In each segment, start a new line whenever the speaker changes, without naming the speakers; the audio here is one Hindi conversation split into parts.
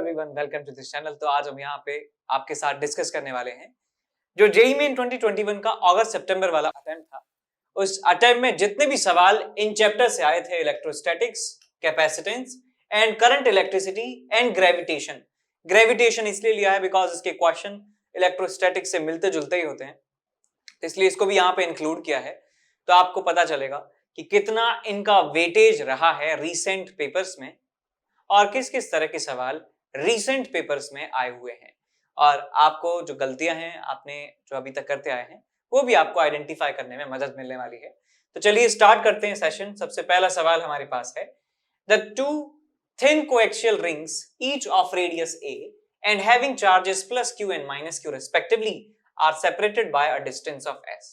Everyone, welcome to this channel. तो आज हम यहाँ पे आपके साथ डिस्कस करने वाले हैं जो जेईई मेन 2021 का अगस्त सितंबर वाला अटेम्प्ट था। उस अटेम्प्ट में जितने भी सवाल इन चैप्टर से आए थे, electrostatics, capacitance and current electricity and gravitation. Gravitation इसलिए लिया है बिकॉज इसके क्वेश्चन इलेक्ट्रोस्टैटिक्स से मिलते जुलते ही होते हैं, तो इसलिए इसको भी यहाँ पे इंक्लूड किया है। तो आपको पता चलेगा कि कितना इनका वेटेज रहा है रीसेंट पेपर्स में और किस किस तरह के सवाल रीसेंट पेपर्स में आए हुए हैं, और आपको जो गलतियां हैं आपने जो अभी तक करते आए हैं वो भी आपको आइडेंटिफाई करने में मदद मिलने वाली है। तो चलिए स्टार्ट करते हैं सेशन। सबसे पहला सवाल हमारे पास है, the two thin coaxial rings each of radius a and having charges plus q and minus q respectively are separated by a distance of s.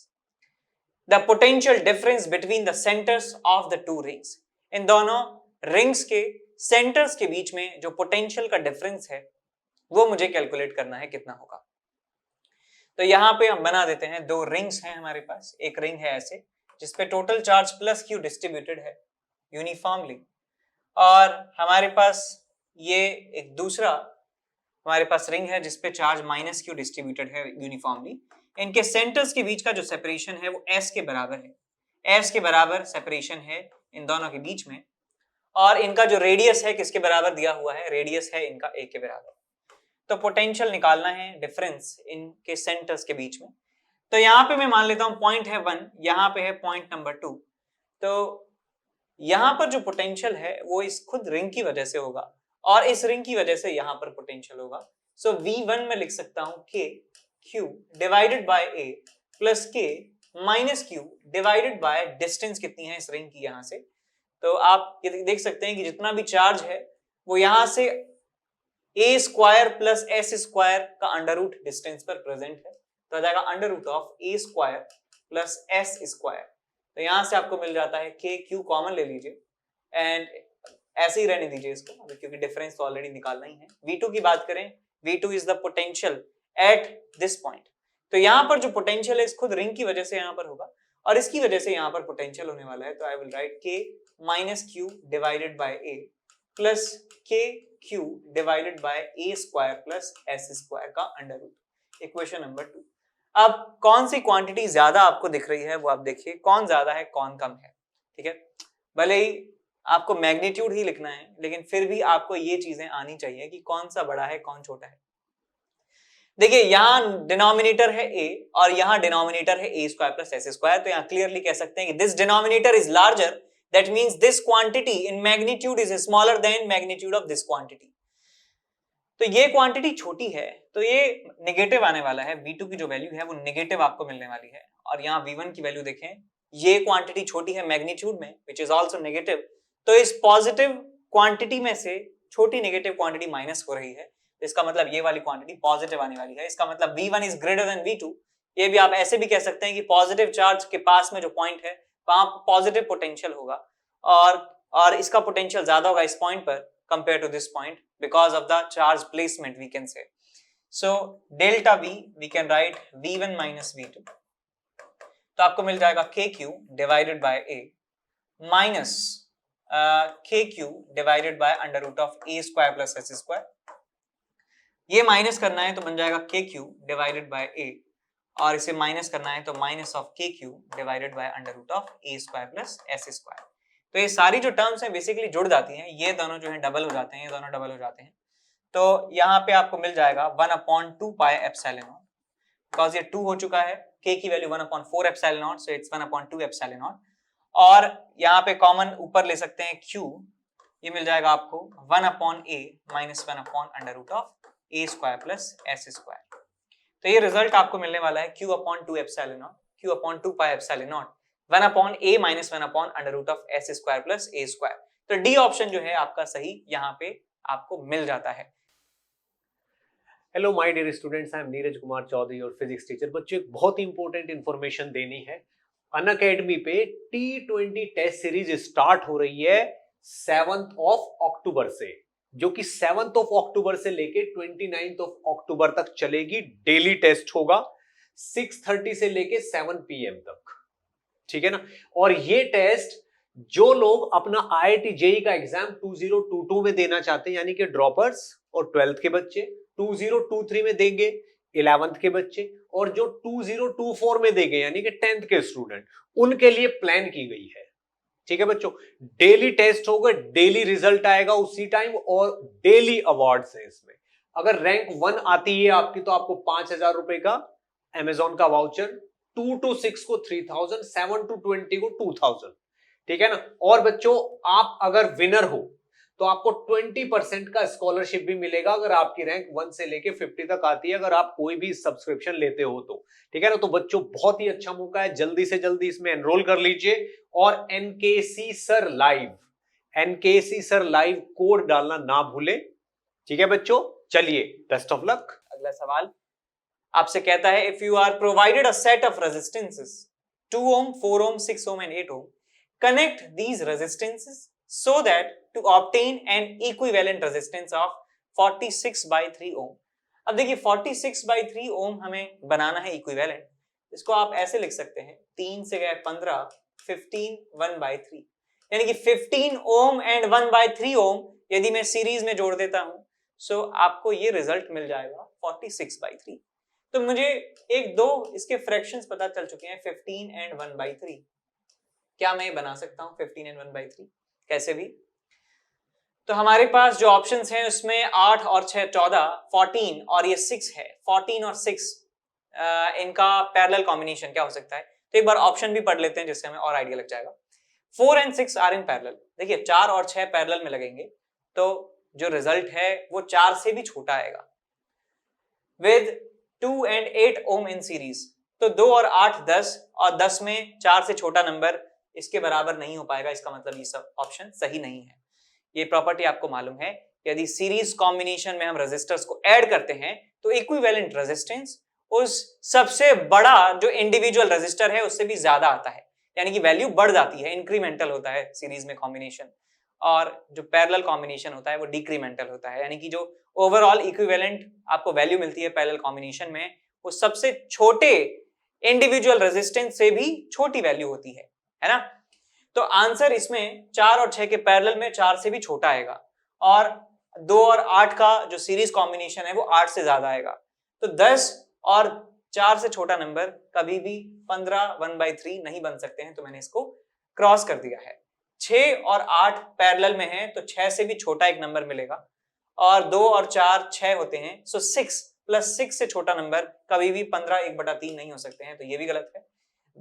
The potential difference between the centers of the two rings. इन दोनों रिंग्स के सेंटर्स के बीच में जो पोटेंशियल का डिफरेंस है वो मुझे कैलकुलेट करना है, कितना होगा। तो यहां पे हम बना देते हैं, दो रिंग्स हैं हमारे पास। एक रिंग है ऐसे जिसपे total charge plus Q distributed है यूनिफॉर्मली, और हमारे पास ये एक दूसरा हमारे पास रिंग है जिसपे चार्ज माइनस क्यू डिस्ट्रीब्यूटेड है यूनिफॉर्मली। इनके सेंटर्स के बीच का जो सेपरेशन है वो एस के बराबर है। एस के बराबर सेपरेशन है इन दोनों के बीच में, और इनका जो रेडियस है किसके बराबर दिया हुआ है, रेडियस है इनका ए के बराबर। तो पोटेंशियल निकालना है डिफरेंस इनके सेंटर्स के बीच में। तो यहाँ पे मैं मान लेता हूं पॉइंट है 1, यहाँ पे है पॉइंट नंबर 2। तो यहाँ पर जो पोटेंशियल है वो इस खुद रिंग की वजह से होगा और इस रिंग की वजह से यहाँ पर पोटेंशियल होगा। सो V1 में लिख सकता हूं K Q divided by A plus K minus Q divided by distance कितनी है इस रिंग की यहाँ से। तो आप ये देख सकते हैं कि जितना भी चार्ज है वो यहां से a square plus s square का अंडर रूट डिस्टेंस पर प्रेजेंट है, तो आ जाएगा under root of a square plus s square. तो यहां से आपको मिल जाता है k q कॉमन ले लीजिए एंड ऐसे ही रहने दीजिए इसको, क्योंकि डिफरेंस तो ऑलरेडी निकालना ही है। V2 की बात करें, V2 is the potential at this point. तो यहाँ पर जो पोटेंशियल है इस खुद रिंग की वजह से यहाँ पर होगा और इसकी वजह से यहाँ पर पोटेंशियल होने वाला है। तो I will write k minus q divided by a plus k q divided by a square plus s square का अंडर रूट। Equation number 2। अब कौन सी क्वांटिटी ज्यादा आपको दिख रही है वो आप देखिए, कौन ज्यादा है कौन कम है। ठीक है, भले ही आपको मैग्नीट्यूड ही लिखना है लेकिन फिर भी आपको ये चीजें आनी चाहिए कि कौन सा बड़ा है कौन छोटा है। देखिए यहाँ डिनोमिनेटर है a और यहाँ डिनोमिनेटर है a square plus s square. तो यहाँ क्लियरली कह सकते हैं कि this denominator is larger, that means this quantity in magnitude is smaller than magnitude of this quantity। तो ये क्वांटिटी छोटी है तो ये नेगेटिव आने वाला है। V2 की जो वैल्यू है वो नेगेटिव आपको मिलने वाली है, और यहाँ V1 की वैल्यू देखें, ये क्वांटिटी छोटी है मैग्नीट्यूड में which is also negative। तो इस पॉजिटिव क्वांटिटी में से छोटी नेगेटिव क्वांटिटी माइनस हो रही है, तो इसका मतलब ये वाली क्वांटिटी पॉजिटिव आने वाली है। इसका मतलब V1 is greater than V2। ये भी आप ऐसे भी कह सकते हैं कि पॉजिटिव चार्ज के पास में जो पॉइंट है वहां पॉजिटिव पोटेंशियल होगा और इसका पोटेंशियल ज्यादा होगा इस पॉइंट पर compare to this point because of the charge placement we can say. So delta V we can write V1 minus V2। तो आपको मिल जाएगा KQ divided by A minus KQ divided by under root of A square plus s square. ये माइनस करना है तो बन जाएगा KQ डिवाइडेड बाय A, और इसे माइनस करना है तो minus of KQ divided by under root of A square plus s square. तो ये सारी जो टर्म्स हैं बेसिकली जुड़ जाती हैं, ये दोनों जो हैं डबल हो जाते हैं, ये दोनों डबल हो जाते हैं। तो यहाँ पे आपको मिल जाएगा 1/2 पाई एप्सिलॉन नॉट, बिकॉज ये 2 हो चुका है, k की value 1/4 epsilon not, so it's 1/2 epsilon not. और यहाँ पे कॉमन ऊपर ले सकते हैं q, ये मिल जाएगा आपको 1/a माइनस 1/अंडर root of a square plus s square. तो ये रिजल्ट आपको मिलने वाला है q/2 epsilon naught, q/2 pi epsilon naught 1/a minus 1/अंडर root of s square plus a square. तो डी ऑप्शन जो है आपका सही यहाँ पे आपको मिल जाता है।
Hello my dear students, I am Neeraj Kumar Chaudhary और फिजिक्स टीचर। बच्चों एक बहुत इंपॉर्टेंट इंफॉर्मेशन देनी है। अनअकैडमी पे T20 टेस्ट सीरीज स्टार्ट हो रही है 7th ऑफ अक्टूबर से, जो कि 7th ऑफ अक्टूबर से लेके 29th ऑफ अक्टूबर तक चलेगी। डेली टेस्ट होगा 6:30 से लेके 7 PM तक, ठीक है ना। और ये टेस्ट जो लोग अपना IIT JEE का एग्जाम 2022 में देना चाहते हैं, यानी कि ड्रॉपर्स और 12th के बच्चे 2023 में देंगे, 11th के बच्चे, और जो 2024 में देंगे यानी कि 10th के स्टूडेंट, उनके लिए प्लान की गई है। ठीक है बच्चों, डेली टेस्ट होगा, डेली रिजल्ट आएगा उसी टाइम, और डेली अवार्ड्स हैं इसमें। अगर रैंक 1 आती है आपकी तो आपको 5,000 रुपए का अमेजोन का वाउचर, 2 to 6 को 3,000, 7 to 20 को 2,000। ठीक है ना। और बच्चों, आप अगर विनर हो तो आपको 20% का स्कॉलरशिप भी मिलेगा अगर आपकी रैंक 1 से लेके 50 तक आती है, अगर आप कोई भी सब्सक्रिप्शन लेते हो तो। ठीक है ना। तो बच्चों, बहुत ही अच्छा मौका है, जल्दी से जल्दी इसमें एनरोल कर लीजिए। और एनकेसी सर लाइव कोड डालना ना भूलें। ठीक है बच्चों, चलिए, बेस्ट ऑफ लक।
अगला सवाल आपसे कहता है, if you are provided a set of resistances 2 ohm, 4 ohm, 6 ohm and 8 ohm, connect these resistances so that to obtain an equivalent resistance of 46/3 ohm। अब देखिए 46/3 ohm हमें बनाना है इक्विवेलेंट। इसको आप ऐसे लिख सकते हैं, 3 से गए 15, 15 1/3, यानी कि 15 ohm and 1/3 ohm यदि मैं सीरीज में जोड़ देता हूं सो आपको ये रिजल्ट मिल जाएगा 46/3। तो मुझे एक दो इसके फ्रैक्शंस पता चल चुके हैं, 15 and 1/3। क्या मैं बना सकता हूं 15 and 1/3 कैसे भी? तो हमारे पास जो ऑप्शंस हैं उसमें 8 और 6 14, 14 और ये 6 है। 14 और 6 इनका पैरेलल कॉम्बिनेशन क्या हो सकता है? तो एक बार ऑप्शन भी पढ़ लेते हैं जिससे हमें और आइडिया लग जाएगा। 4 and 6 आर इन पैरेलल। देखिए 4 और 6 पैरेलल में लगेंगे तो जो रिजल्ट है वो 4 से भी छोटा आएगा। With 2 and 8 ohm in series, तो 2 और 8 10, और 10 में 4 से छोटा नंबर इसके बराबर नहीं हो पाएगा। इसका मतलब ये सब ऑप्शन सही नहीं है। ये प्रॉपर्टी आपको मालूम है, यदि सीरीज कॉम्बिनेशन में हम रेजिस्टर्स को ऐड करते हैं तो इक्विवेलेंट रेजिस्टेंस उस सबसे बड़ा जो इंडिविजुअल रेजिस्टर है उससे भी ज्यादा आता है, यानी कि वैल्यू बढ़ जाती है, इंक्रीमेंटल होता है सीरीज में कॉम्बिनेशन, और जो पैरेलल कॉम्बिनेशन होता है वो डिक्रीमेंटल होता है, यानी कि जो ओवरऑल इक्विवेलेंट आपको वैल्यू मिलती है पैरेलल कॉम्बिनेशन में वो सबसे छोटे इंडिविजुअल रेजिस्टेंस से भी छोटी वैल्यू होती है ना। तो आंसर इसमें 4 और 6 के पैरेलल में 4 से भी छोटा आएगा, और 2 और 8 का जो सीरीज कॉम्बिनेशन है वो 8 से ज्यादा आएगा। तो 10 और 4 से छोटा नंबर कभी भी 15 1/3 नहीं बन सकते हैं, तो मैंने इसको क्रॉस कर दिया है। 6 और 8 पैरेलल में है तो 6 से भी छोटा एक नंबर मिलेगा, और 2 और 4 6 होते हैं, सो 6 + 6 से छोटा नंबर कभी भी 15 1/3 नहीं हो सकते हैं, तो ये भी गलत है।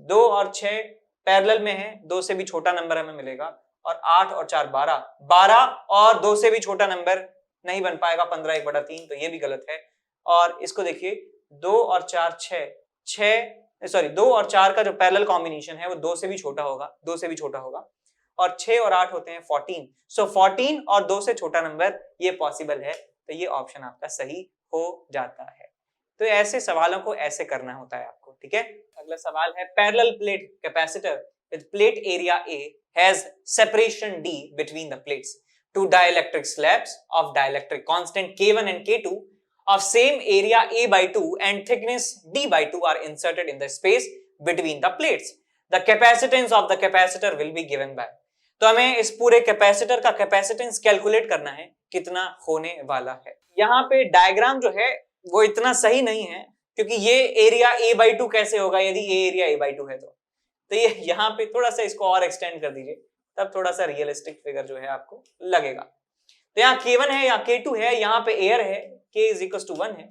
2 और 6 पैरेलल में है, 2 से भी छोटा नंबर हमें मिलेगा, और 8 और 4 12, 12 और 2 से भी छोटा नंबर नहीं बन पाएगा 15 1/3, तो ये भी गलत है। और इसको देखिए 2 और 4 2 और 4 का जो पैरेलल कॉम्बिनेशन है वो 2 से भी छोटा होगा, 2 से भी छोटा होगा, और 6 और 8 होते हैं 14, सो 14 और 2 से छोटा नंबर ये पॉसिबल है, तो ये ऑप्शन आपका सही हो जाता है। तो ऐसे सवालों को ऐसे करना होता है आपको, ठीक है। अगला सवाल है, parallel plate capacitor with plate area A has separation D between the plates, two dielectric slabs of dielectric constant K1 and K2 of same area A/2 and thickness D/2 are inserted in the space between the plates. The capacitance of the capacitor will be given by। तो हमें इस पूरे कैपेसिटर का कैपेसिटेंस कैलकुलेट करना है कितना होने वाला है। यहाँ पे डायग्राम जो है वो इतना सही नहीं है, क्योंकि ये एरिया A/2 कैसे होगा यदि ये एरिया A/2 है तो ये यहाँ पे थोड़ा सा इसको और एक्सटेंड कर दीजिए, तब थोड़ा सा रियलिस्टिक फिगर जो है आपको लगेगा। तो यहाँ K1 है, यहाँ K2 है, यहाँ पे एयर है, K = 1 है,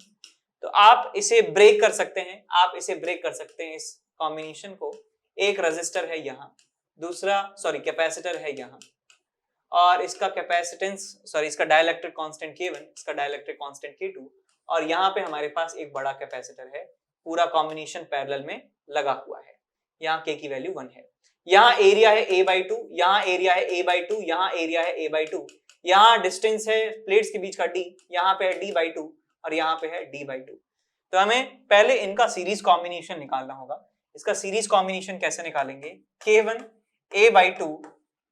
तो आप इसे ब्रेक कर सकते हैं, आप इसे ब्रेक कर सकते हैं इस कॉम्बिनेशन को। एक रेजिस्टर है यहाँ, दूसरा कैपेसिटर है यहाँ, और इसका कैपेसिटेंस इसका डाइलेक्ट्रिक कांस्टेंट K1, इसका डाइलेक्ट्रिक कांस्टेंट K2, और यहाँ पे हमारे पास एक बड़ा कैपेसिटर है, पूरा कॉम्बिनेशन पैरेलल में लगा हुआ है। यहाँ K की वैल्यू 1 है, यहाँ एरिया है A/2, यहाँ एरिया है A/2, यहाँ एरिया है A/2, यहाँ डिस्टेंस है प्लेट्स के बीच का D, यहाँ पे है D/2 और यहाँ पे है D/2। तो हमें पहले इनका सीरीज कॉम्बिनेशन निकालना होगा। इसका सीरीज कॉम्बिनेशन कैसे निकालेंगे? K1 A/2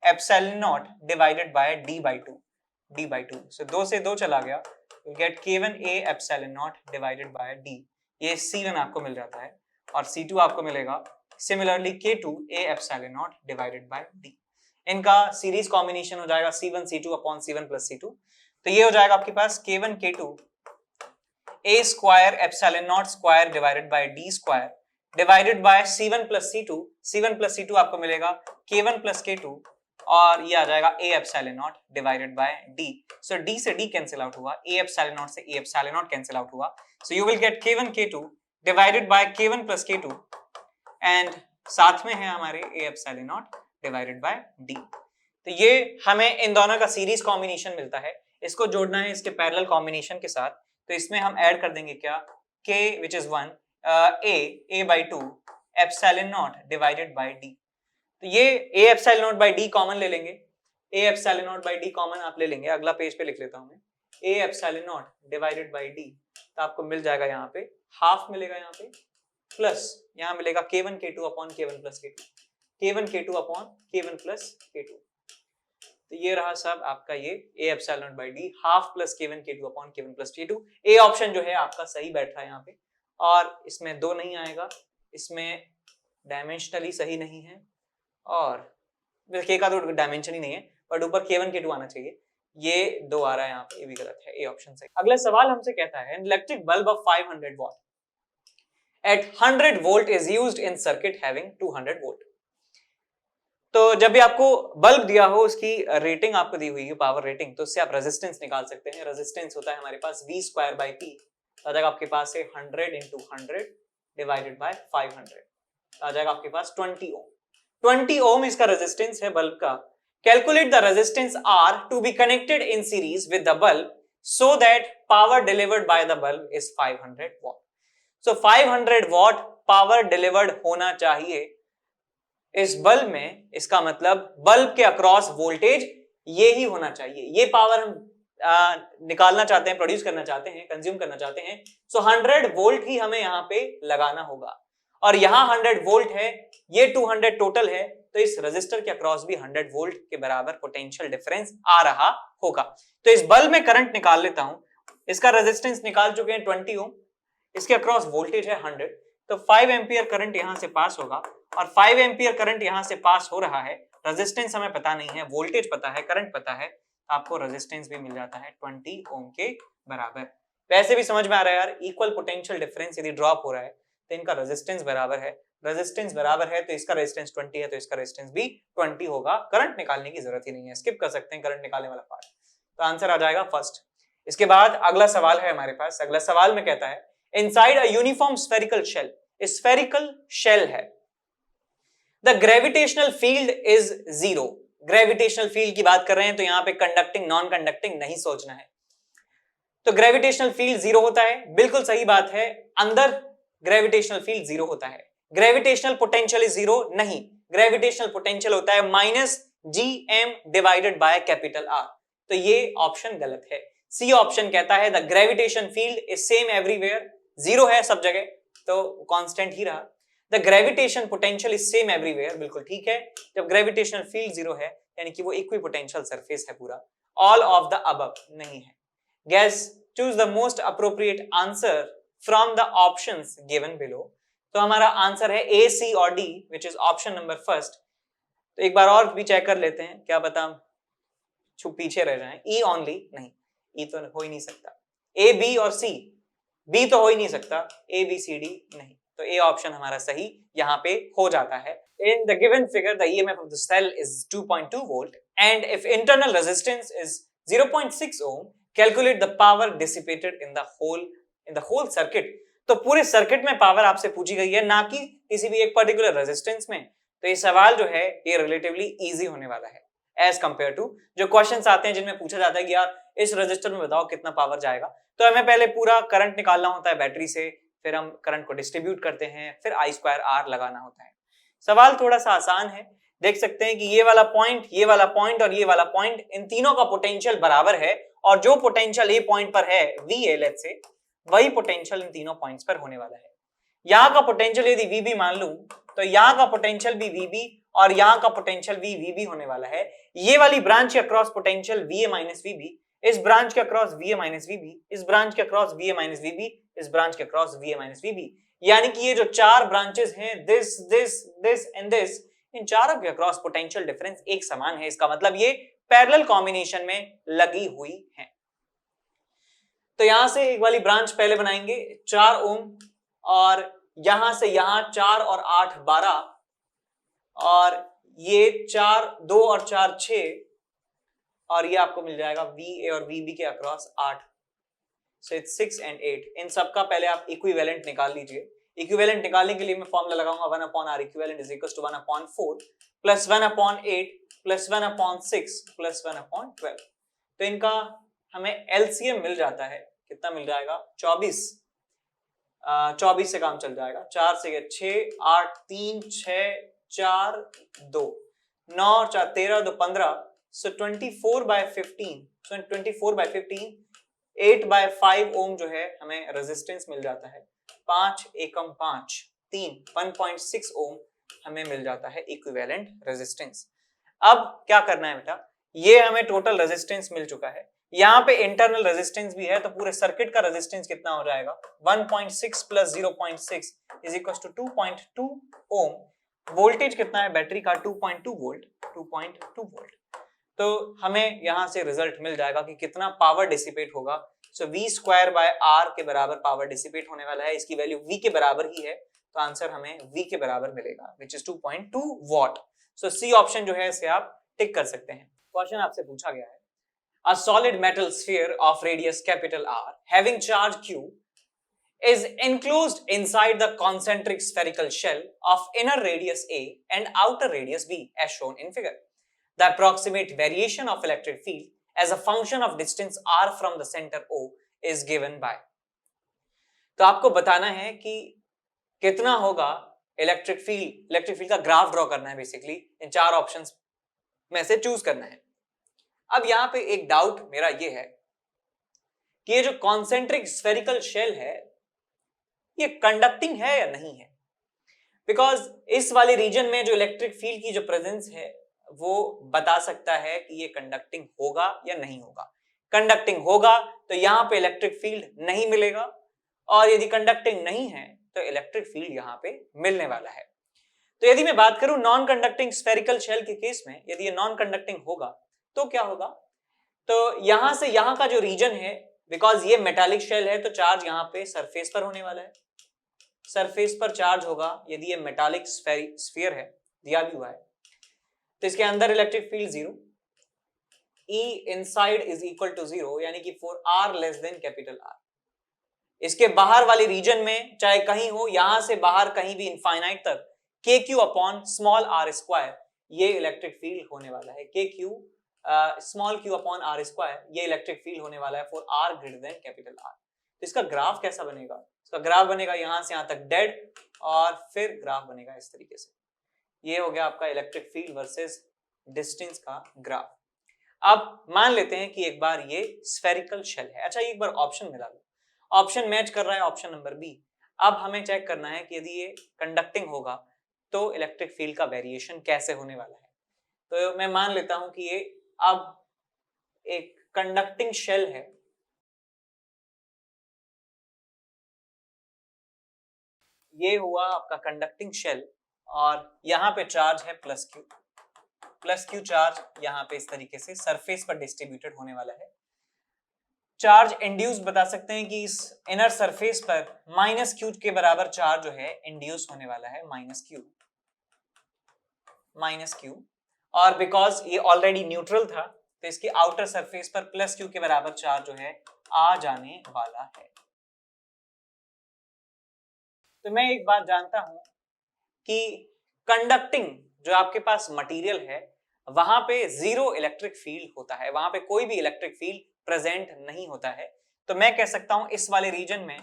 epsilon naught divided bye D/2। सो 2 से 2 चला गया, you get K1 A epsilon naught divided by D। ये C1 आपको मिल जाता है, और C2 आपको मिलेगा similarly K2 A epsilon naught divided by D। इनका सीरीज कॉम्बिनेशन हो जाएगा C1C2 upon C1 plus C2। तो ये हो जाएगा आपके पास K1 K2 A square epsilon not square divided by D square divided by C1 plus C2 आपको मिलेगा K1 प्लस K2 और ये आ जाएगा A epsilon naught divided by D। So D से D कैंसिल आउट हुआ, A एप्सिलॉन नॉट से A epsilon naught cancel out हुआ। So you will get K1 K2 divided by K1 plus K2 and साथ में है हमारे A epsilon naught divided by D। तो ये हमें इन दोनों का सीरीज कॉम्बिनेशन मिलता है, इसको जोड़ना है इसके पैरेलल कॉम्बिनेशन के साथ। तो इसमें हम ऐड कर देंगे क्या, K which is 1 A by 2 epsilon naught divided by D। तो ये A epsilon naught by D common ले लेंगे, A epsilon naught by D common आप ले लेंगे। अगला पेज पे लिख लेता हूं मैं, A epsilon naught divided by D। तो आपको मिल जाएगा यहाँ पे हाफ मिलेगा, यहाँ पे प्लस यहाँ मिलेगा K1 K2 upon K1 plus K2, K1 K2 upon K1 plus K2। तो ये रहा सब आपका ये A epsilon naught by D half plus K1 K2 upon K1 plus K2। A option जो है आपका सही बैठ रहा है यहाँ पे, और इसमें 2 नहीं आएगा, इसमें डायमेंशनली सही नहीं है, और K का तो डायमेंशन ही नहीं है, बट ऊपर K1 K2 आना चाहिए, ये 2 आ रहा है यहाँ पे, ये भी गलत है, A ऑप्शन सही। अगला सवाल हमसे कहता है electric bulb of 500 what at 100 volt is used in circuit having 200 volt। तो जब भी आपको बल्ब दिया हो, उसकी रेटिंग आपको दी हुई है, पावर रेटिंग, तो उससे आप रेजिस्टेंस निकाल सकते हैं। रेजिस्टेंस होता है हमारे पास V स्क्वायर बाई P, आ जाएगा आपके पास है 100 into 100 डिवाइडेड बाय 500, आ जाएगा आपके पास 20 ओम। 20 ओम इसका रेजिस्टेंस है बल्ब का। Calculate the resistance R to be connected in series with the bulb so that power delivered by the bulb is 500 watt. So 500 watt power delivered होना चाहिए इस बल्ब में, इसका मतलब बल्ब के अक्रॉस वोल्टेज ये ही होना चाहिए। ये पावर हम निकालना चाहते हैं, प्रोड्यूस करना चाहते हैं, कंज्यूम करना चाहते हैं। सो 100 वोल्ट ही हमें यहाँ पे लगाना होगा, और यहाँ 100 वोल्ट है, ये 200 टोटल है, तो इस रेजिस्टर के अक्रॉस भी 100 वोल्ट के बराबर पोटेंशियल डिफरेंस आ रहा होगा। तो इस बल्ब में करंट निकाल लेता हूं, इसका रेजिस्टेंस निकाल चुके हैं 20 ओम, इसके अक्रॉस वोल्टेज है 100, तो 5 एम्पियर करंट यहां से पास होगा, और 5 एम्पियर करंट यहां से पास हो रहा है। रेजिस्टेंस हमें पता नहीं है, वोल्टेज पता है, करंट पता है, आपको रेजिस्टेंस भी मिल जाता है 20 ओम के बराबर। वैसे भी समझ में आ रहा है यार, इक्वल पोटेंशियल डिफरेंस यदि ड्रॉप हो रहा है तो इनका रेजिस्टेंस बराबर है, रेजिस्टेंस बराबर है तो इसका रेजिस्टेंस 20 है, तो इसका रेजिस्टेंस भी 20 होगा। करंट निकालने की जरूरत ही नहीं है, स्किप कर सकते हैं करंट निकालने वाला पार्ट। तो आंसर आ जाएगा फर्स्ट। इसके बाद अगला सवाल है हमारे पास। अगला सवाल में कहता है inside a uniform spherical shell, spherical shell है, the gravitational field is 0। Gravitational field की बात कर रहे हैं, तो यहां पे कंडक्टिंग नॉन कंडक्टिंग नहीं सोचना है। तो ग्रेविटेशनल फील्ड 0 होता है, बिल्कुल सही बात है, अंदर ग्रेविटेशनल फील्ड 0 होता है। ग्रेविटेशनल पोटेंशियल इज 0 नहीं, ग्रेविटेशनल पोटेंशियल होता है -gm divided by capital R। तो ये ऑप्शन गलत है। सी ऑप्शन कहता है the gravitation field is same everywhere, 0 है सब जगह, तो कांस्टेंट ही रहा। The gravitation potential is same everywhere, बिल्कुल ठीक है। जब ग्रेविटेशनल फील्ड 0 है यानी कि वो इक्विपोटेंशियल सरफेस है पूरा। ऑल ऑफ द अबव नहीं है। Guess, choose the most appropriate answer from the options given below. तो हमारा आंसर है A, C और D, which is option number first. तो एक बार और भी चेक कर लेते हैं, क्या पता हम पीछे रह जाएं। E ओनली नहीं, E तो हो ही नहीं सकता। A, B और C, B तो हो ही नहीं सकता, A, B, C, D नहीं, तो A ऑप्शन हमारा सही यहाँ पे हो जाता है। In the given figure, the EMF of the cell is 2.2 volt, and if internal resistance is 0.6 ohm, calculate the power dissipated in the whole circuit। तो पूरे सर्किट में पावर आपसे पूछी गई है, ना कि किसी भी एक पर्टिकुलर रेजिस्टेंस में। तो ये सवाल जो है ये रिलेटिवली इजी होने वाला है एज कंपेयर टू जो क्वेश्चंस आते हैं जिनमें पूछा जाता है कि यार इस रजिस्टर में बताओ कितना पावर जाएगा। तो हमें पहले पूरा करंट निकालना होता है बैटरी से, फिर हम करंट को डिस्ट्रीब्यूट करते हैं, फिर I2R लगाना होता है। सवाल थोड़ा सा आसान है, देख सकते हैं कि ये वाला पॉइंट, ये वाला पॉइंट और ये वाला पॉइंट, इन तीनों का पोटेंशियल बराबर है, और जो पोटेंशियल ए पॉइंट पर है VA लेट्स से, वही पोटेंशियल इन तीनों पॉइंट्स पर होने वाला है। यहाँ का पोटेंशियल यदि VB मान लूं, तो यहाँ का पोटेंशियल भी VB और यहाँ का पोटेंशियल भी VB होने वाला है। ये वाली ब्रांच के across potential VA minus VB, इस ब्रांच के अक्रॉस VA माइनस VB, इस ब्रांच के अक्रॉस VA माइनस VB, इस ब्रांच के अक्रॉस VA माइनस VB, यानी कि ये जो चार ब्रांचेस हैं, दिस एंड दिस, इन चारों के अक्रॉस पोटेंशियल डिफरेंस एक समान है, इसका मतलब ये पैरेलल कॉम्बिनेशन में लगी हुई है। तो यहां से एक वाली ब्रांच पहले बनाएंगे 4 ओम, और यहां से यहां 4 और 8 12, और ये 4 2 और 4 6, और ये आपको मिल जाएगा VA और VB के अक्रॉस 8। So it's 6 and 8। इन सबका पहले आप इक्विवेलेंट निकाल लीजिए। इक्विवेलेंट निकालने के लिए मैं फॉर्मूला लगाऊंगा 1/R equivalent is equal to 1/4 plus 1/8 plus 1/6 plus 1/12। तो इनका हमें एलसीएम मिल जाता है, कितना मिल जाएगा 24। 24 से काम चल जाएगा, 4 से 6 8 3 6 4 2 9 और 4 13 2 15। सो 24/15, सो 24/15 8/5 ओम जो है हमें रेजिस्टेंस मिल जाता है। 5 एकम 5 3 1.6 ओम हमें मिल जाता है इक्विवेलेंट रेजिस्टेंस। अब क्या करना है बेटा, ये हमें टोटल रेजिस्टेंस मिल चुका है, यहाँ पे इंटरनल रेजिस्टेंस भी है, तो पूरे सर्किट का रेजिस्टेंस कितना हो जाएगा 1.6 plus 0.6 is equal to 2.2 ohm. Voltage कितना है बैटरी का 2.2 वोल्ट, 2.2 वोल्ट। तो हमें यहां से रिजल्ट मिल जाएगा कि कितना पावर डिसिपेट होगा। सो V²/R के बराबर पावर डिसिपेट होने वाला है, इसकी वैल्यू V के बराबर ही है, तो आंसर हमें V के बराबर मिलेगा which is 2.2 watt. So C option जो है इसे आप टिक कर सकते हैं। क्वेश्चन आपसे पूछा गया है, a solid metal sphere of radius capital R having charge Q is enclosed inside the concentric spherical shell of inner radius A and outer radius B as shown in figure. The approximate variation of electric field as a function of distance R from the center O is given by। तो आपको बताना है कि कितना होगा इलेक्ट्रिक फील्ड का ग्राफ ड्रॉ करना है, बेसिकली इन चार ऑप्शंस में से चूज करना है। अब यहां पे एक डाउट मेरा ये है कि ये जो कॉन्सेंट्रिक स्फेरिकल शेल है ये कंडक्टिंग है या नहीं है, बिकॉज इस वाले रीजन में जो इलेक्ट्रिक फील्ड की जो प्रेजेंस है वो बता सकता है कि ये कंडक्टिंग होगा या नहीं होगा। कंडक्टिंग होगा तो यहां पे इलेक्ट्रिक फील्ड नहीं मिलेगा, और यदि कंडक्टिंग नहीं है तो इलेक्ट्रिक फील्ड यहां पे मिलने वाला है। तो यदि मैं बात करूं नॉन कंडक्टिंग स्फेरिकल शेल के केस में, यदि ये नॉन कंडक्टिंग होगा तो क्या होगा, तो यहां से यहां का जो रीजन है, बिकॉज ये मेटालिक शेल है तो चार्ज यहां पे सरफेस पर होने वाला है, सरफेस पर चार्ज होगा यदि ये मेटालिक स्फीयर है, दिया भी हुआ है। तो इसके अंदर electric field 0, E inside is equal to 0, यानी कि for R less than capital R। इसके बाहर वाले रीजन में चाहे कहीं हो, यहां से बाहर कहीं भी इनफाइनाइट तक KQ upon small r square ये इलेक्ट्रिक फील्ड होने वाला है। KQ small q upon r square ये इलेक्ट्रिक फील्ड होने वाला है for R greater than capital R। तो इसका ग्राफ कैसा बनेगा, इसका ग्राफ बनेगा यहां से यहां तक डेड, और फिर ग्राफ बनेगा इस तरीके से। ये हो गया आपका इलेक्ट्रिक फील्ड वर्सेस डिस्टेंस का ग्राफ। अब मान लेते हैं कि एक बार ये स्फेरिकल शेल है। अच्छा, एक बार ऑप्शन मिला लो, ऑप्शन मैच कर रहा है ऑप्शन नंबर बी। अब हमें चेक करना है कि यदि ये कंडक्टिंग होगा तो इलेक्ट्रिक फील्ड का वेरिएशन कैसे होने वाला है। तो मैं मान लेता हूं कि ये अब एक कंडक्टिंग शेल है, ये हुआ आपका कंडक्टिंग शेल, और यहां पे चार्ज है प्लस क्यू चार्ज यहां पे इस तरीके से सरफेस पर डिस्ट्रीब्यूटेड होने वाला है। चार्ज इंड्यूस बता सकते हैं कि इस इनर सरफेस पर माइनस क्यू के बराबर चार्ज जो है इंड्यूस होने वाला है, माइनस क्यू, और बिकॉज ये ऑलरेडी न्यूट्रल था तो इसकी आउटर सरफेस पर प्लस क्यू के बराबर चार्ज जो है आ जाने वाला है। तो मैं एक बात जानता हूं कि कंडक्टिंग जो आपके पास मटेरियल है वहां पे जीरो इलेक्ट्रिक फील्ड होता है, वहां पे कोई भी इलेक्ट्रिक फील्ड प्रेजेंट नहीं होता है। तो मैं कह सकता हूं इस वाले रीजन में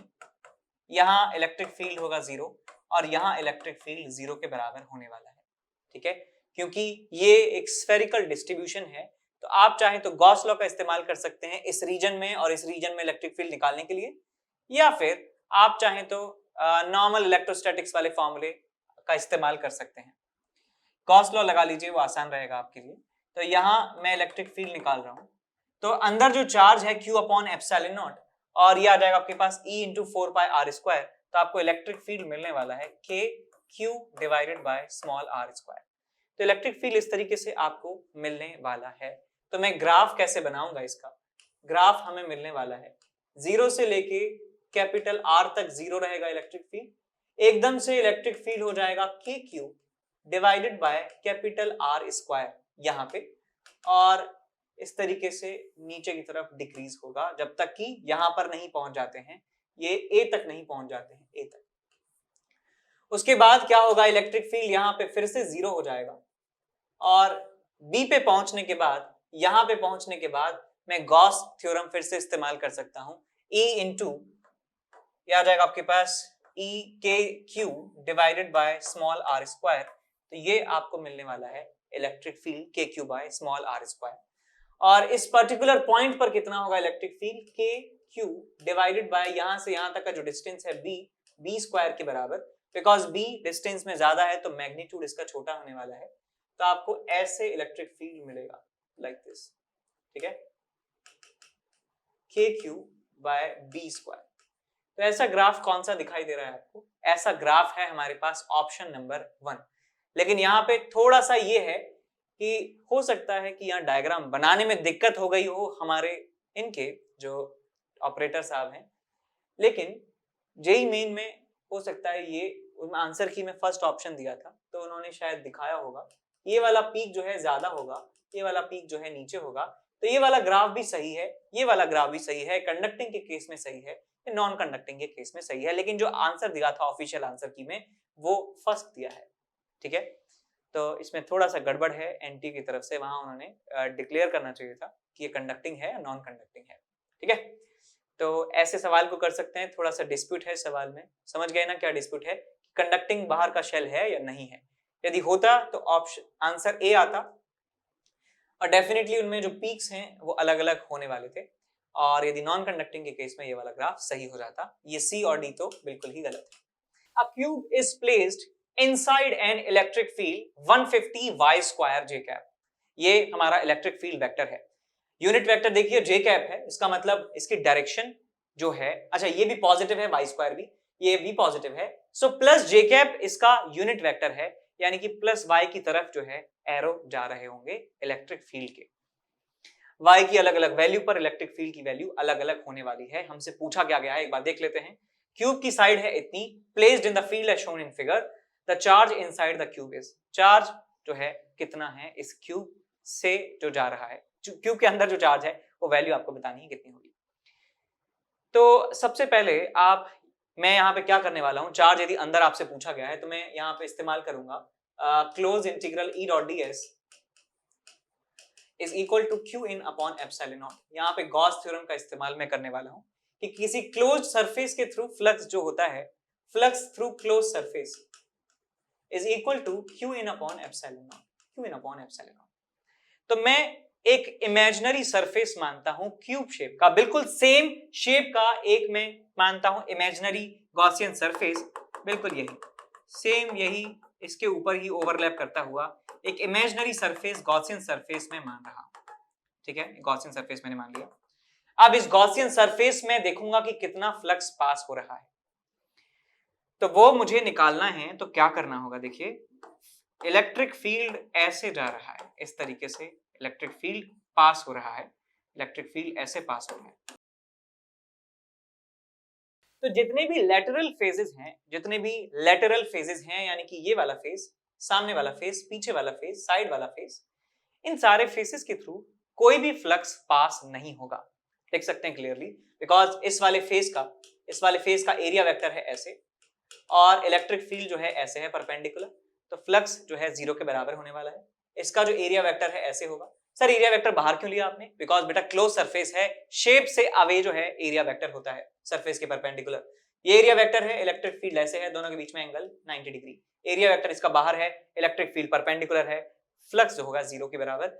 यहां इलेक्ट्रिक फील्ड होगा 0, और यहां इलेक्ट्रिक फील्ड 0 के बराबर होने वाला है। ठीक है, क्योंकि ये एक स्फेरिकल डिस्ट्रीब्यूशन है, तो आप चाहें तो गॉस लॉ का इस्तेमाल कर सकते हैं इस रीजन में और इस रीजन में इलेक्ट्रिक फील्ड निकालने के लिए, या फिर आप चाहें तो नॉर्मल इलेक्ट्रोस्टैटिक्स वाले फॉर्मूले का इस्तेमाल कर सकते हैं। गॉस लॉ लगा लीजिए, वो आसान रहेगा आपके लिए। तो यहां मैं इलेक्ट्रिक फील्ड निकाल रहा हूं, तो अंदर जो चार्ज है Q अपॉन एप्सिलॉन नॉट, और ये आ जाएगा आपके पास E इंटू 4πr स्क्वायर, तो आपको इलेक्ट्रिक फील्ड मिलने वाला है KQ divided by small r square. तो इलेक्ट्रिक फील्ड इस तरीके से आपको मिलने वाला है। तो मैं ग्राफ कैसे बनाऊंगा इसका, ग्राफ हमें मिलने वाला है 0 से लेके कैपिटल R तक 0 रहेगा इलेक्ट्रिक फील्ड, एकदम से इलेक्ट्रिक फील्ड हो जाएगा के q divided by capital R square यहाँ पे, और इस तरीके से नीचे की तरफ डिक्रीज होगा जब तक कि यहां पर नहीं पहुंच जाते हैं, ये ए तक नहीं पहुंच जाते हैं, ए तक। उसके बाद क्या होगा, इलेक्ट्रिक फील्ड यहां पे फिर से 0 हो जाएगा, और बी पे पहुंचने के बाद, यहां पे पहुंचने के बाद मैं गॉस थ्योरम फिर से इस्तेमाल कर सकता हूं, E इंटू आ जाएगा आपके पास E के q divided by small r square. तो ये आपको मिलने वाला है इलेक्ट्रिक फील्ड के Q by small r square. और इस पर्टिकुलर पॉइंट पर कितना होगा इलेक्ट्रिक फील्ड, के क्यू डिवाइडेड बाय यहां से यहां तक का जो डिस्टेंस है बी स्क्वायर के बराबर, बिकॉज बी डिस्टेंस में ज्यादा है तो मैग्नीट्यूड इसका छोटा होने वाला है, तो आपको ऐसे इलेक्ट्रिक फील्ड मिलेगा लाइक दिस, ठीक है, के क्यू बाय बी स्क्वायर। तो ऐसा ग्राफ कौन सा दिखाई दे रहा है आपको, ऐसा ग्राफ है हमारे पास ऑप्शन नंबर 1। लेकिन यहाँ पे थोड़ा सा ये है कि हो सकता है कि यहाँ डायग्राम बनाने में दिक्कत हो गई हो हमारे इनके जो ऑपरेटर साहब हैं, लेकिन जेई मेन में हो सकता है ये आंसर की में फर्स्ट ऑप्शन दिया था तो उन्होंने शायद दिखाया होगा ये वाला पीक जो है ज्यादा होगा, ये वाला पीक जो है नीचे होगा, तो ये वाला ग्राफ भी सही है, ये वाला ग्राफ भी सही है, कंडक्टिंग के केस में सही है, नॉन कंडक्टिंग के केस में सही है, लेकिन जो आंसर दिया था ऑफिशियल आंसर की में वो फर्स्ट दिया है, ठीक है। तो इसमें थोड़ा सा गड़बड़ है एनटी की तरफ से, वहां उन्होंने डिक्लेयर करना चाहिए था कि ये कंडक्टिंग है या नॉन कंडक्टिंग है, ठीक है। तो ऐसे सवाल को कर सकते हैं, थोड़ा सा डिस्प्यूट है सवाल में, समझ गए ना क्या डिस्प्यूट है, कंडक्टिंग बाहर का शेल है या नहीं है। यदि होता तो ऑप्शन आंसर ए आता, और डेफिनेटली उनमें जो पीक्स हैं वो अलग अलग होने वाले थे, और यदि नॉन कंडक्टिंग के केस में ये वाला ग्राफ सही हो जाता, ये सी और डी तो बिल्कुल ही गलत है। A cube is placed inside an electric field 150 y square j cap। ये हमारा इलेक्ट्रिक फील्ड वेक्टर है, यूनिट वेक्टर देखिए j cap है, इसका मतलब इसकी डायरेक्शन जो है, अच्छा ये भी पॉजिटिव है, y स्क्वायर भी, ये भी पॉजिटिव है, सो प्लस j cap इसका यूनिट वेक्टर है, यानी कि प्लस y की तरफ जो है एरो जा रहे होंगे इलेक्ट्रिक फील्ड के। y की अलग अलग वैल्यू पर इलेक्ट्रिक फील्ड की वैल्यू अलग अलग होने वाली है। हमसे पूछा क्या गया है, एक बार देख लेते हैं। क्यूब की साइड है इतनी, placed in the field as shown in figure, the charge inside the cube is, charge जो है कितना है इस क्यूब से जो जा रहा है, क्यूब के अंदर जो चार्ज है वो वैल्यू आपको बतानी है कितनी होगी। तो सबसे पहले मैं यहाँ पे क्या करने वाला हूँ, चार्ज यदि अंदर आपसे पूछा गया है तो मैं यहाँ पे इस्तेमाल करूंगा close integral E dot D S is equal to Q in upon epsilon naught. यहाँ पे गॉस थ्योरम का इस्तेमाल मैं करने वाला हूँ कि किसी क्लोज सरफेस के थ्रू फ्लक्स जो होता है, flux through close surface is equal to Q in upon epsilon naught, Q in upon epsilon naught. तो मैं एक इमेजिनरी सरफेस मानता हूं क्यूब शेप का, बिल्कुल सेम शेप का एक मैं मानता हूं इमेजिनरी गॉसियन सरफेस, बिल्कुल यही सेम, यही इसके ऊपर ही ओवरलैप करता हुआ एक इमेजिनरी सरफेस गॉसियन सरफेस में मान रहा हूं, ठीक है, गॉसियन सरफेस मैंने मान लिया। अब इस गॉसियन सरफेस में देखूंगा कि कितना फ्लक्स पास हो रहा है, तो वो मुझे निकालना है। तो क्या करना होगा, देखिए इलेक्ट्रिक फील्ड ऐसे जा रहा है, इस तरीके से इलेक्ट्रिक फील्ड पास हो रहा है, इलेक्ट्रिक फील्ड ऐसे पास हो रहा है। तो जितने भी लेटरल फेजेस हैं, जितने भी लेटरल फेजेस हैं, यानी कि ये वाला फेज, सामने वाला फेज, पीछे वाला फेज, साइड वाला फेज, इन सारे फेसेस के थ्रू कोई भी फ्लक्स पास नहीं होगा। देख सकते हैं क्लियरली, बिकॉज इस वाले फेज का एरिया वेक्टर है ऐसे, और इलेक्ट्रिक फील्ड जो है ऐसे है परपेंडिकुलर, तो फ्लक्स जो है 0 के बराबर होने वाला है। इसका जो एरिया वेक्टर है ऐसे होगा। सर एरिया वेक्टर बाहर क्यों लिया आपने, बिकॉज बेटा क्लोज सरफेस है, शेप से अवे जो है एरिया वेक्टर होता है सरफेस के परपेंडिकुलर। ये एरिया वेक्टर है, इलेक्ट्रिक फील्ड ऐसे है, दोनों के बीच में एंगल 90 डिग्री, एरिया वेक्टर इसका बाहर है, इलेक्ट्रिक फील्ड परपेंडिकुलर है, फ्लक्स जो होगा 0 के बराबर।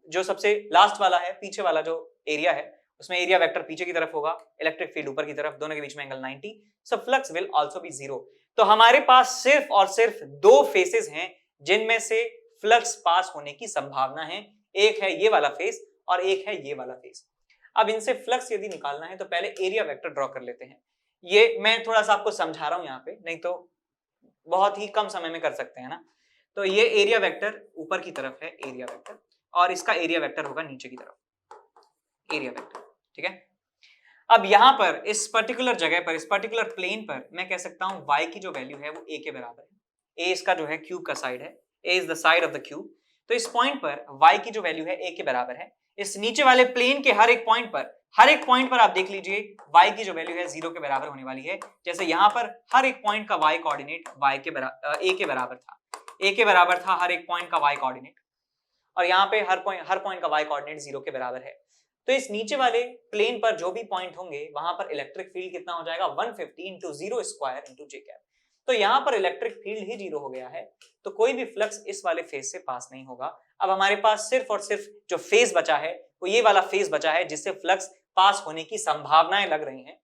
जो सबसे लास्ट वाला है, पीछे वाला जो एरिया है, उसमें एरिया वेक्टर पीछे की तरफ होगा, इलेक्ट्रिक फील्ड ऊपर की तरफ, दोनों के बीच में angle 90, so flux will also be 0। तो हमारे पास सिर्फ और सिर्फ दो फेसेस हैं जिनमें से फ्लक्स पास होने की संभावना है, एक है ये वाला फेस और एक है ये वाला फेस। अब इनसे फ्लक्स यदि निकालना है तो पहले एरिया वेक्टर ड्रॉ कर लेते हैं। ये मैं थोड़ा सा आपको समझा रहा हूं यहाँ पे, नहीं तो बहुत ही कम समय में कर सकते हैं ना। तो ये एरिया वेक्टर ऊपर की तरफ है, एरिया वेक्टर, और इसका एरिया वेक्टर होगा नीचे की तरफ, एरिया वेक्टर, ठीक है। अब यहां पर इस पर्टिकुलर जगह पर, इस पर्टिकुलर प्लेन पर मैं कह सकता हूं y की जो वैल्यू है वो a के बराबर है। a इसका जो है क्यूब का साइड है, a is the side of the cube. तो इस पॉइंट पर y की जो वैल्यू है a के बराबर है। इस नीचे वाले प्लेन के हर एक पॉइंट पर आप देख लीजिए y की जो वैल्यू है 0 के बराबर होने वाली है। जैसे यहां पर हर एक पॉइंट का y कोऑर्डिनेट a के बराबर था, a के बराबर था हर एक पॉइंट का y कोऑर्डिनेट, और यहाँ पे हर पॉइंट का y कोऑर्डिनेट 0 के बराबर है। तो इस नीचे वाले प्लेन पर जो भी पॉइंट होंगे वहां पर इलेक्ट्रिक फील्ड कितना हो जाएगा, 150 into 0 square into j cap. तो यहाँ पर इलेक्ट्रिक फील्ड ही 0 हो गया है, तो कोई भी फ्लक्स इस वाले फेज से पास नहीं होगा। अब हमारे पास सिर्फ और सिर्फ जो फेज बचा है वो ये वाला फेज बचा है जिससे फ्लक्स पास होने की संभावनाएं लग रही हैं।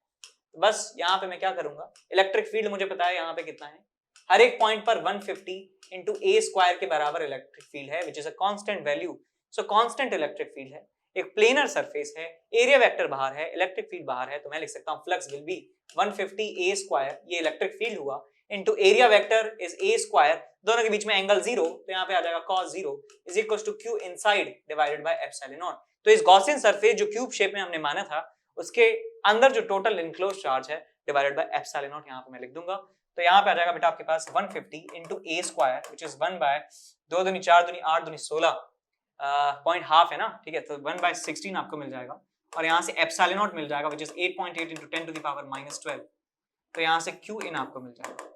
बस यहाँ पे मैं क्या करूंगा, इलेक्ट्रिक फील्ड मुझे पता है यहाँ पे कितना है, हर एक पॉइंट पर 150 into a स्क्वायर के बराबर इलेक्ट्रिक फील्ड है, which is a constant value. So constant electric field है, एक प्लेनर सरफेस है, एरिया वेक्टर बाहर है, इलेक्ट्रिक फील्ड बाहर है, तो मैं लिख सकता हूं flux will be 150 a square, ये इलेक्ट्रिक फील्ड हुआ, into area vector is a square, दोनों के बीच में एंगल 0, तो यहाँ पे आ जाएगा cos 0 is equals to q inside divided by epsilon naught. तो इस गॉसियन सरफेस जो क्यूब शेप में हमने माना था उसके अंदर जो टोटल इनक्लोज चार्ज है डिवाइडेड बाय एप्सिलॉन नॉट, यहाँ पे मैं लिख दूंगा। तो यहाँ पे आ जाएगा बेटा आपके पास 150 into a square which is 1 by 2 दूनी 4 दूनी 8 दूनी 16 पॉइंट हाफ है ना, ठीक है, तो 1 बाय 16 आपको मिल जाएगा, और यहाँ से एप्सिलॉन नॉट मिल जाएगा which is 8.8 into 10 to the power -12। तो यहाँ से q इन आपको मिल जाएगा।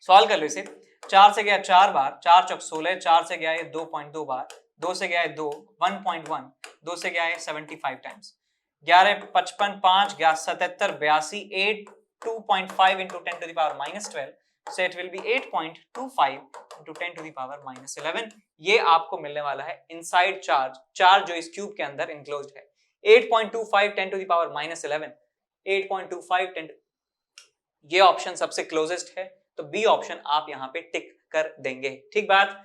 सॉल्व कर लो इसे, 4 से गया 4 बार, 4 चौक 16, 4 से गया है 2.2 बार, 2 से गया है 2, 1.1, 2 से गया है 75 times, 11 55 5 77 82 8 2.5 into 10 to the power -12, so it will be 8.25 into 10 to the power -11। ये आपको मिलने वाला है इनसाइड चार्ज जो इस क्यूब के अंदर इनक्लोज्ड है, 8.25 10 to the power -11, 8.25 10, ये ऑप्शन सबसे क्लोजेस्ट है, तो बी ऑप्शन आप यहाँ पे टिक कर देंगे। ठीक बात।